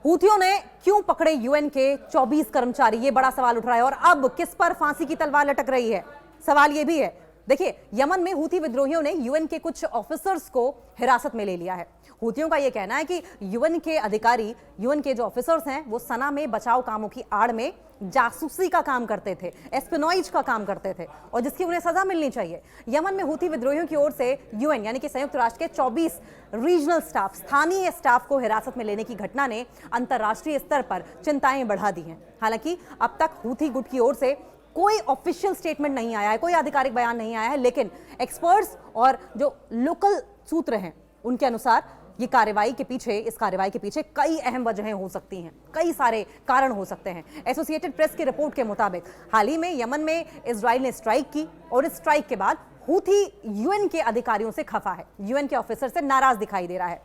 हूथियों ने क्यों पकड़े यूएन के 24 कर्मचारी, ये बड़ा सवाल उठ रहा है। और अब किस पर फांसी की तलवार लटक रही है, सवाल ये भी है। देखिए, यमन में हूथी विद्रोहियों ने यूएन के कुछ ऑफिसर्स को हिरासत में ले लिया है। हूथियों का यह कहना है कि यूएन के अधिकारी, यूएन के जो ऑफिसर्स हैं, वो सना में बचाव कामों की आड़ में जासूसी का काम करते थे, एस्पिनॉइज का काम करते थे, और जिसकी उन्हें सजा मिलनी चाहिए। यमन में हूथी विद्रोहियों की ओर से यूएन यानी कि संयुक्त राष्ट्र के 24 रीजनल स्टाफ, स्थानीय स्टाफ को हिरासत में लेने की घटना ने अंतर्राष्ट्रीय स्तर पर चिंताएं बढ़ा दी हैं। हालांकि अब तक हूथी गुट की ओर से कोई ऑफिशियल स्टेटमेंट नहीं आया है, कोई आधिकारिक बयान नहीं आया है, लेकिन एक्सपर्ट्स और जो लोकल सूत्र हैं उनके अनुसार ये कार्रवाई के पीछे, इस कार्रवाई के पीछे कई अहम वजहें हो सकती हैं, कई सारे कारण हो सकते हैं। एसोसिएटेड प्रेस की रिपोर्ट के मुताबिक हाल ही में यमन में इजराइल ने स्ट्राइक की और इस स्ट्राइक के बाद हूथी यूएन के अधिकारियों से खफा है, यूएन के ऑफिसर से नाराज दिखाई दे रहा है।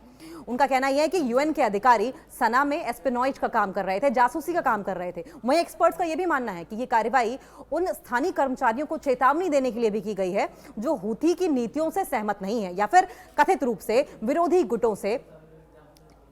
उनका कहना यह है कि यूएन के अधिकारी सना में एस्पिनॉइज का काम कर रहे थे, जासूसी का काम कर रहे थे। वहीं एक्सपर्ट्स का यह भी मानना है कि यह कार्रवाई उन स्थानीय कर्मचारियों को चेतावनी देने के लिए भी की गई है जो हूथी की नीतियों से सहमत नहीं है या फिर कथित रूप से विरोधी गुटों से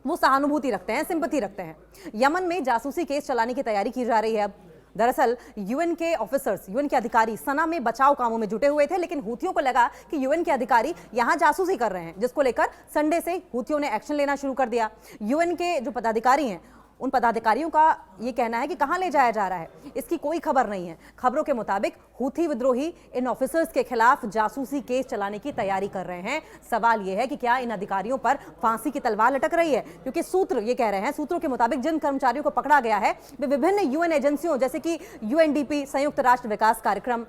वो सहानुभूति रखते हैं, सिंपैथी रखते हैं। यमन में जासूसी केस चलाने की तैयारी की जा रही है। अब दरअसल यूएन के ऑफिसर्स, यूएन के अधिकारी सना में बचाव कामों में जुटे हुए थे, लेकिन हूथियों को लगा कि यूएन के अधिकारी यहां जासूसी कर रहे हैं, जिसको लेकर संडे से हूथियों ने एक्शन लेना शुरू कर दिया। यूएन के जो पदाधिकारी हैं, उन पदाधिकारियों का यह कहना है कि कहां ले जाया जा रहा है इसकी कोई खबर नहीं है। खबरों के मुताबिक हूथी विद्रोही इन ऑफिसर्स के खिलाफ जासूसी केस चलाने की तैयारी कर रहे हैं। सवाल यह है कि क्या इन अधिकारियों पर फांसी की तलवार लटक रही है, क्योंकि सूत्र ये कह रहे हैं, सूत्रों के मुताबिक जिन कर्मचारियों को पकड़ा गया है वे विभिन्न यूएन एजेंसियों जैसे कि यूएनडीपी, संयुक्त राष्ट्र विकास कार्यक्रम,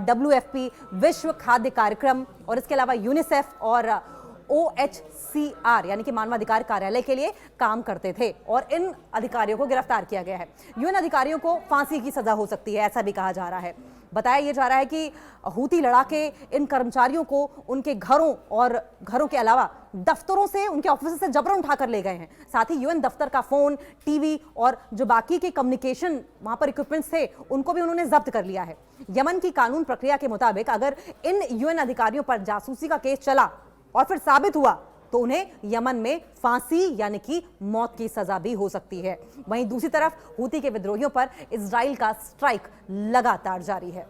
WFP, विश्व खाद्य कार्यक्रम, और इसके अलावा यूनिसेफ और OHCR यानी कि मानवाधिकार कार्यालय के लिए काम करते थे, और इन अधिकारियों को गिरफ्तार किया गया है। यूएन अधिकारियों को फांसी की सजा हो सकती है, ऐसा भी कहा जा रहा है। बताया यह जा रहा है कि हूथी लड़ाके इन कर्मचारियों को उनके घरों और घरों के अलावा दफ्तरों से, उनके ऑफिस से जबरन उठाकर ले गए हैं। साथ ही यूएन दफ्तर का फोन, टीवी और जो बाकी के कम्युनिकेशन वहां पर इक्विपमेंट्स थे उनको भी उन्होंने जब्त कर लिया है। यमन की कानून प्रक्रिया के मुताबिक अगर इन यूएन अधिकारियों पर जासूसी का केस चला और फिर साबित हुआ तो उन्हें यमन में फांसी यानी कि मौत की सजा भी हो सकती है। वहीं दूसरी तरफ हूथी के विद्रोहियों पर इजराइल का स्ट्राइक लगातार जारी है।